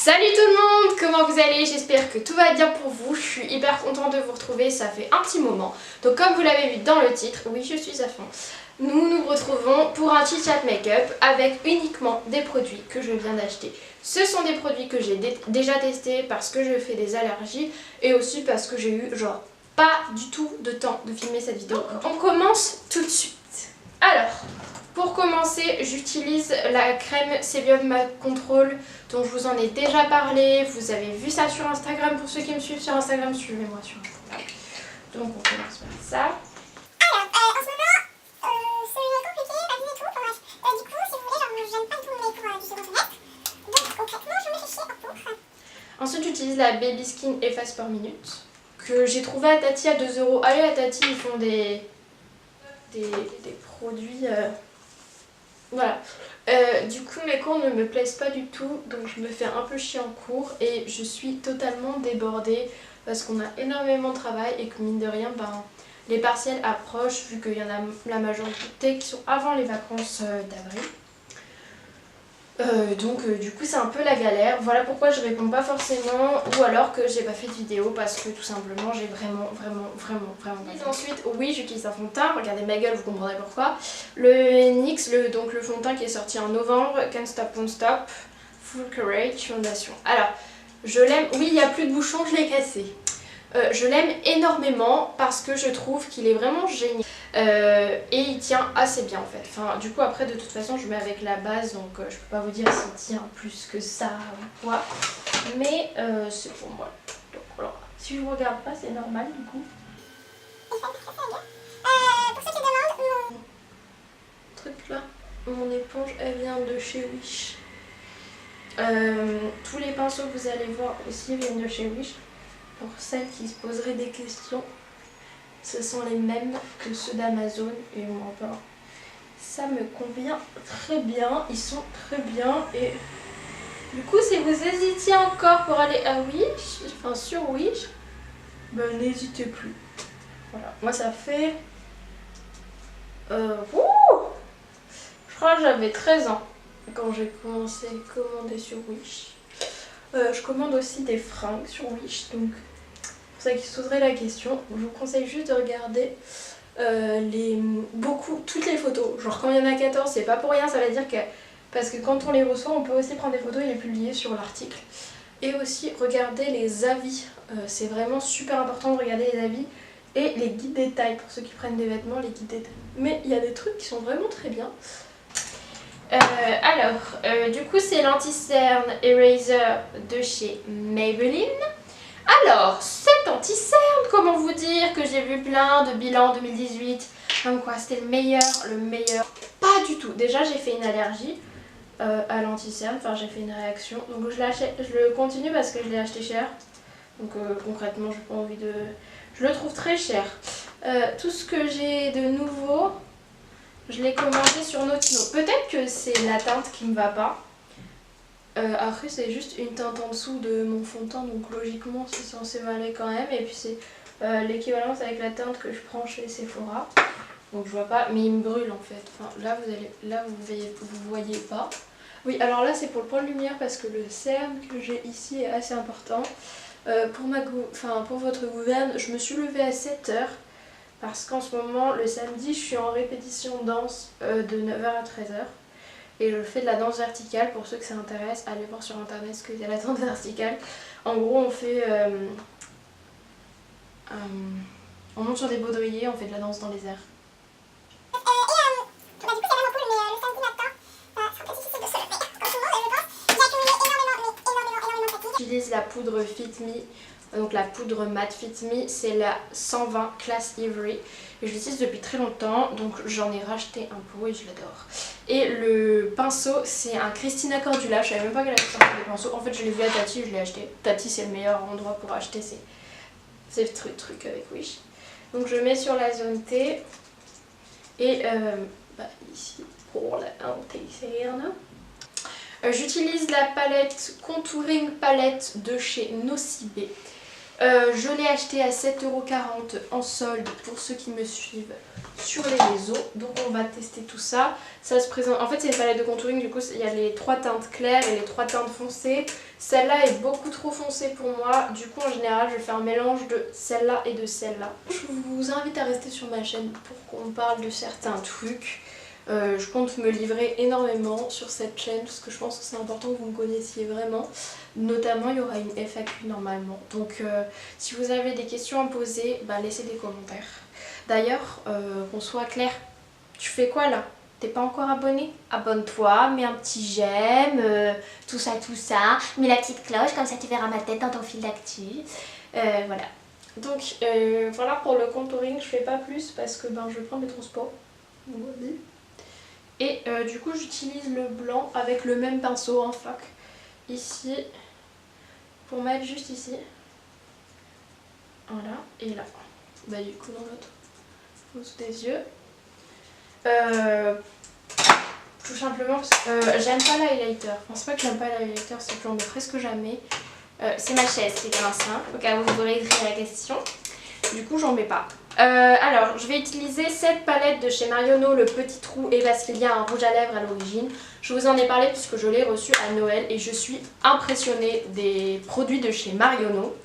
Salut tout le monde, comment vous allez? J'espère que tout va bien pour vous. Je suis hyper contente de vous retrouver, ça fait un petit moment. Donc comme vous l'avez vu dans le titre, oui je suis à fond, nous nous retrouvons pour un chit chat make-up avec uniquement des produits que je viens d'acheter. Ce sont des produits que j'ai déjà testés parce que je fais des allergies et aussi parce que j'ai eu genre pas du tout de temps de filmer cette vidéo. On commence tout de suite. Alors, pour commencer, j'utilise la crème Sebum Matte Control dont je vous en ai déjà parlé. Vous avez vu ça sur Instagram. Pour ceux qui me suivent sur Instagram, suivez-moi sur Instagram. Donc on commence par ça. Alors, en ce moment, c'est compliqué, ma vie et tout, enfin bref. Du coup, si vous voulez, genre, j'aime pas du tout mes pour du second semestre. Donc, concrètement, je me fais chier en contre. Ensuite, j'utilise la Baby Skin Efface par minute que j'ai trouvé à Tati à 2 €. Allez à Tati, ils font des produits... Voilà. Du coup, mes cours ne me plaisent pas du tout, donc je me fais un peu chier en cours et je suis totalement débordée parce qu'on a énormément de travail et que mine de rien, les partiels approchent vu qu'il y en a la majorité qui sont avant les vacances d'avril. Du coup c'est un peu la galère, voilà pourquoi je réponds pas forcément ou alors que j'ai pas fait de vidéo parce que tout simplement j'ai vraiment pas. Ensuite oui j'utilise un fond de teint, regardez ma gueule vous comprendrez pourquoi. Le NYX, donc le fond de teint qui est sorti en novembre, Can't Stop Won't Stop, Full Coverage Foundation. Alors je l'aime, oui il n'y a plus de bouchon, je l'ai cassé. Je l'aime énormément parce que je trouve qu'il est vraiment génial et il tient assez bien en fait. Enfin, du coup après de toute façon je mets avec la base donc je peux pas vous dire s'il tient plus que ça ou quoi. Mais c'est pour moi. Donc voilà. Si je vous regarde pas c'est normal du coup. Et ça me fait très bien. Pour ceux qui demandent, Truc là, mon éponge elle vient de chez Wish. Tous les pinceaux que vous allez voir aussi viennent de chez Wish. Pour celles qui se poseraient des questions, ce sont les mêmes que ceux d'Amazon et encore, ça me convient très bien, ils sont très bien et du coup si vous hésitiez encore pour aller à Wish, enfin sur Wish, ben n'hésitez plus. Voilà, moi ça fait, je crois que j'avais 13 ans quand j'ai commencé à commander sur Wish. Je commande aussi des fringues sur Wish donc... Pour ça qui se poserait la question, je vous conseille juste de regarder toutes les photos. Genre quand il y en a 14, c'est pas pour rien, ça veut dire que... Parce que quand on les reçoit, on peut aussi prendre des photos et les publier sur l'article. Et aussi regarder les avis. C'est vraiment super important de regarder les avis. Et les guides détails, pour ceux qui prennent des vêtements, les guides détails. Mais il y a des trucs qui sont vraiment très bien. Du coup c'est l'anti-cerne Eraser de chez Maybelline. Alors, cet anti-cerne, comment vous dire que j'ai vu plein de bilans 2018, comme quoi c'était le meilleur, pas du tout. Déjà j'ai fait une allergie à l'anti-cerne, enfin j'ai fait une réaction, donc je le continue parce que je l'ai acheté cher. Donc concrètement j'ai pas envie de... Je le trouve très cher. Tout ce que j'ai de nouveau, je l'ai commandé sur Notino. Peut-être que c'est la teinte qui me va pas. Après c'est juste une teinte en dessous de mon fond de teint donc logiquement c'est censé m'aller quand même et puis c'est l'équivalence avec la teinte que je prends chez Sephora donc je vois pas mais il me brûle en fait, enfin là vous voyez pas. Oui alors là c'est pour le point de lumière parce que le cerne que j'ai ici est assez important. Pour votre gouverne je me suis levée à 7 h parce qu'en ce moment le samedi je suis en répétition danse de 9 h à 13 h. Et je fais de la danse verticale, pour ceux que ça intéresse, allez voir sur internet ce que c'est la danse verticale. En gros on fait... on monte sur des baudriers, on fait de la danse dans les airs. du coup, c'est vraiment cool, mais le samedi matin, c'est un peu difficile de se lever. Comme tout le monde, je pense. J'ai accumulé énormément de fatigue. J'utilise la poudre Fit Me, donc la poudre matte Fit Me, c'est la 120 Class Ivory. Et je l'utilise depuis très longtemps, donc j'en ai racheté un pot et je l'adore. Et le pinceau, c'est un Christina Cordula, je savais même pas qu'elle avait sorti des pinceaux. En fait, je l'ai vu à Tati, je l'ai acheté. Tati, c'est le meilleur endroit pour acheter ces trucs avec Wish. Donc je mets sur la zone T. Et ici, pour la anti-cerne. J'utilise la palette Contouring Palette de chez Nocibé. Je l'ai acheté à 7,40 € en solde pour ceux qui me suivent sur les réseaux. Donc on va tester tout ça. Ça se présente. En fait c'est une palette de contouring, du coup il y a les 3 teintes claires et les 3 teintes foncées. Celle-là est beaucoup trop foncée pour moi. Du coup en général je fais un mélange de celle-là et de celle-là. Je vous invite à rester sur ma chaîne pour qu'on parle de certains trucs. Je compte me livrer énormément sur cette chaîne parce que je pense que c'est important que vous me connaissiez vraiment. Notamment il y aura une FAQ normalement. Donc si vous avez des questions à me poser, bah, laissez des commentaires. D'ailleurs, qu'on soit clair, tu fais quoi là? T'es pas encore abonné? Abonne-toi, mets un petit j'aime, tout ça, mets la petite cloche, comme ça tu verras ma tête dans ton fil d'actu. Voilà. Donc voilà pour le contouring, je fais pas plus parce que ben, je vais prendre mes transports. Et du coup j'utilise le blanc avec le même pinceau en fac. Ici, pour mettre juste ici. Voilà, et là. Bah du coup dans l'autre, sous des yeux. Tout simplement parce que j'aime pas l'highlighter. Enfin, c'est pas que j'aime pas l'highlighter, c'est que j'en mets presque jamais. C'est ma chaise qui grince, hein, au cas où vous aurez écrit la question. Du coup j'en mets pas. Alors je vais utiliser cette palette de chez Marionneau, le petit trou, et parce qu'il y a un rouge à lèvres à l'origine. Je vous en ai parlé puisque je l'ai reçu à Noël et je suis impressionnée des produits de chez Marionneau.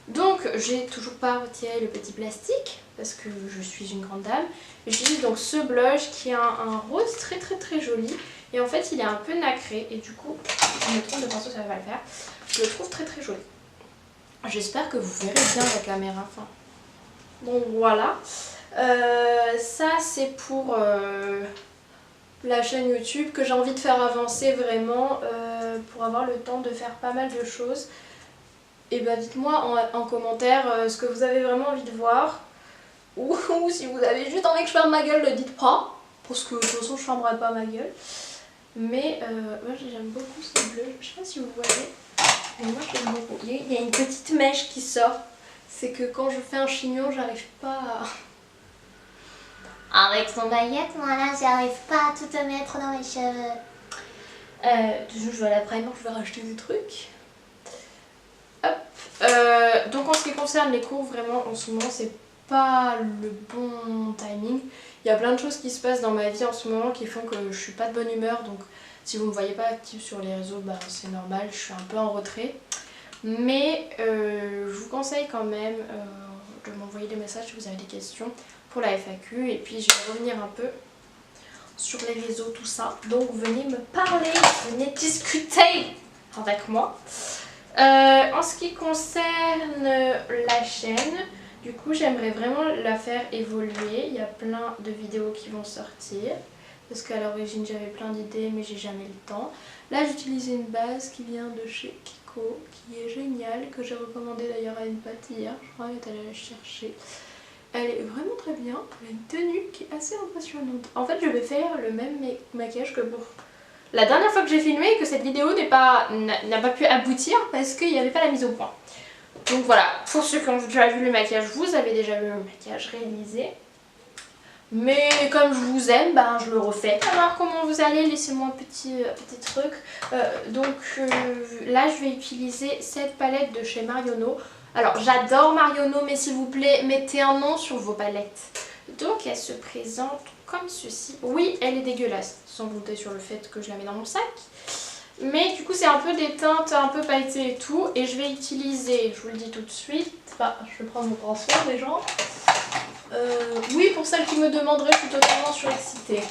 Donc j'ai toujours pas retiré le petit plastique parce que je suis une grande dame. J'utilise donc ce blush qui a un rose très joli et en fait il est un peu nacré et du coup, je me trompe de pinceau, ça va le faire. Je le trouve très joli. J'espère que vous verrez bien la caméra. Enfin, donc voilà. Ça c'est pour la chaîne YouTube que j'ai envie de faire avancer vraiment pour avoir le temps de faire pas mal de choses. Et bah dites-moi en commentaire ce que vous avez vraiment envie de voir. Ou si vous avez juste envie que je ferme ma gueule, le dites pas. Parce que de toute façon je fermerai pas ma gueule. Mais moi j'aime beaucoup ce bleu. Je sais pas si vous voyez. Mais moi j'aime beaucoup. Il y a une petite mèche qui sort. C'est que quand je fais un chignon, j'arrive pas à... Avec son baguette, voilà, j'arrive pas à tout te mettre dans mes cheveux. Je vais à la Primark, je vais racheter des trucs. Hop. Donc en ce qui concerne les cours, vraiment en ce moment c'est pas le bon timing. Il y a plein de choses qui se passent dans ma vie en ce moment qui font que je suis pas de bonne humeur. Donc si vous me voyez pas active sur les réseaux, bah, c'est normal, je suis un peu en retrait. Mais je vous conseille quand même de m'envoyer des messages si vous avez des questions pour la FAQ. Et puis je vais revenir un peu sur les réseaux, tout ça. Donc venez me parler, venez discuter avec moi. En ce qui concerne la chaîne, du coup j'aimerais vraiment la faire évoluer. Il y a plein de vidéos qui vont sortir parce qu'à l'origine j'avais plein d'idées mais j'ai jamais le temps. Là j'utilise une base qui vient de chez Kiko qui est géniale, que j'ai recommandée d'ailleurs à une pote hier, je crois qu'elle est allée la chercher. Elle est vraiment très bien, elle a une tenue qui est assez impressionnante. En fait je vais faire le même maquillage que pour la dernière fois que j'ai filmé, que cette vidéo n'a pas pu aboutir parce qu'il n'y avait pas la mise au point. Donc voilà, pour ceux qui ont déjà vu le maquillage, vous avez déjà vu le maquillage réalisé. Mais comme je vous aime, ben, je le refais. Alors comment vous allez, laissez-moi un petit truc. Là je vais utiliser cette palette de chez Marionneau. Alors j'adore Marionneau, mais s'il vous plaît, mettez un nom sur vos palettes. Donc elle se présente comme ceci. Oui, elle est dégueulasse, sans compter sur le fait que je la mets dans mon sac. Mais du coup c'est un peu des teintes un peu pailletées et tout. Et je vais utiliser, je vous le dis tout de suite, bah, je vais prendre mon pinceau déjà. Oui, pour celles qui me demanderaient, je suis totalement surexcitée.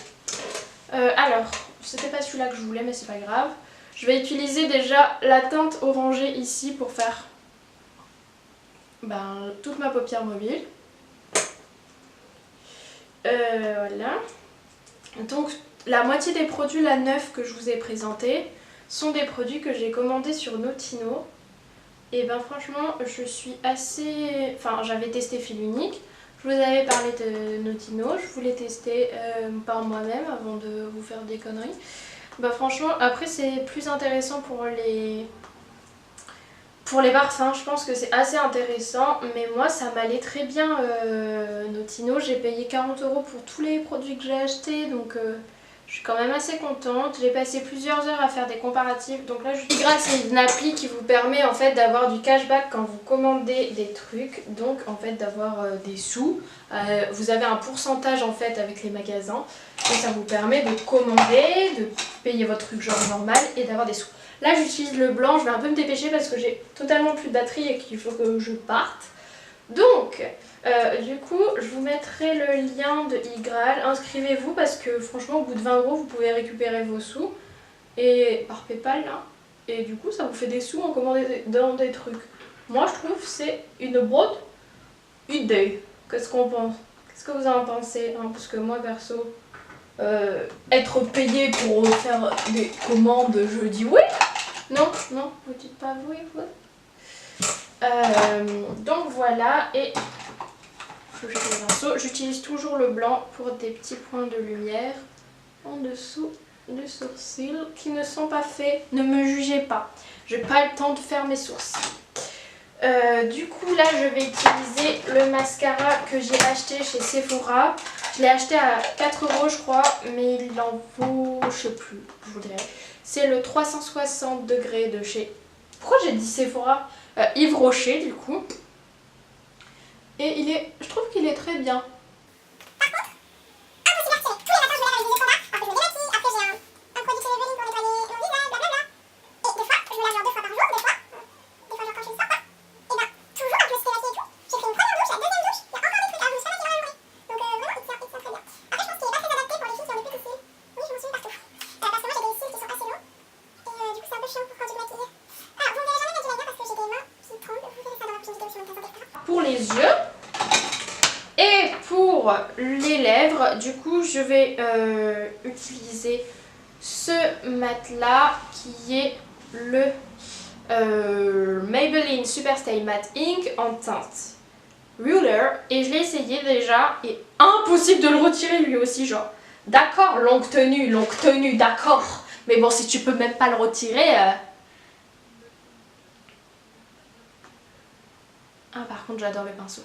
Alors, c'était pas celui-là que je voulais, mais c'est pas grave. Je vais utiliser déjà la teinte orangée ici pour faire toute ma paupière mobile. Voilà. Donc la moitié des produits, la neuf que je vous ai présenté, sont des produits que j'ai commandés sur Notino. Et ben franchement, je suis assez... Enfin, j'avais testé Fil Unique. Je vous avais parlé de Notino, je voulais tester par moi-même avant de vous faire des conneries. Bah franchement, après c'est plus intéressant pour les parfums, je pense que c'est assez intéressant. Mais moi ça m'allait très bien Notino, j'ai payé 40 € pour tous les produits que j'ai achetés. Donc Je suis quand même assez contente. J'ai passé plusieurs heures à faire des comparatifs. Donc là, Igral, c'est une appli qui vous permet en fait d'avoir du cashback quand vous commandez des trucs. Donc en fait d'avoir des sous. Vous avez un pourcentage en fait avec les magasins. Et ça vous permet de commander, de payer votre truc genre normal et d'avoir des sous. Là, j'utilise le blanc. Je vais un peu me dépêcher parce que j'ai totalement plus de batterie et qu'il faut que je parte. Donc... du coup, je vous mettrai le lien de Igral. Inscrivez-vous parce que franchement, au bout de 20 €, vous pouvez récupérer vos sous et par PayPal là. Et du coup, ça vous fait des sous en commandant des trucs. Moi, je trouve que c'est une bonne idée. Qu'est-ce qu'on pense? Qu'est-ce que vous en pensez hein? Parce que moi, perso, être payé pour faire des commandes, je dis oui. Non, non, vous dites pas oui, vous. Donc voilà et j'utilise toujours le blanc pour des petits points de lumière en dessous du sourcil qui ne sont pas faits. Ne me jugez pas, j'ai pas le temps de faire mes sourcils. Du coup là je vais utiliser le mascara que j'ai acheté chez Sephora. Je l'ai acheté à 4 € je crois, mais il en vaut, je sais plus, je vous dirai. C'est le 360 degrés de chez... Pourquoi j'ai dit Sephora? Yves Rocher du coup. Et je trouve qu'il est très bien. Pour les yeux et pour les lèvres, du coup je vais utiliser ce mat-là qui est le Maybelline Superstay Matte Ink en teinte Ruler et je l'ai essayé déjà et impossible de le retirer lui aussi genre. D'accord, longue tenue, d'accord, mais bon si tu peux même pas le retirer... Ah par contre j'adore le pinceau.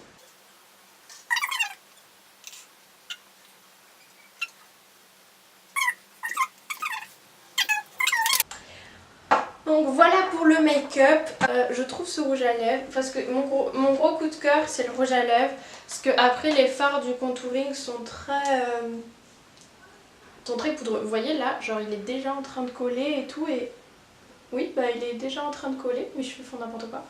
Donc voilà pour le make-up. Je trouve ce rouge à lèvres parce que mon gros coup de cœur c'est le rouge à lèvres parce que après les fards du contouring sont très poudreux. Vous voyez là, genre il est déjà en train de coller et tout et oui bah il est déjà en train de coller. Mes cheveux font n'importe quoi.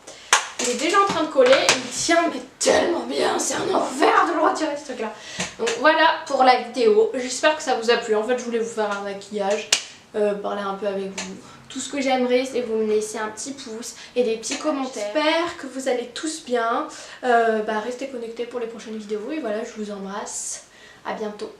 Il est déjà en train de coller et il tient mais tellement bien, c'est un enfer de le retirer ce truc là. Donc voilà pour la vidéo, j'espère que ça vous a plu. En fait je voulais vous faire un maquillage, parler un peu avec vous. Tout ce que j'aimerais c'est que vous me laissiez un petit pouce et des petits commentaires. J'espère que vous allez tous bien, restez connectés pour les prochaines vidéos et voilà je vous embrasse, à bientôt.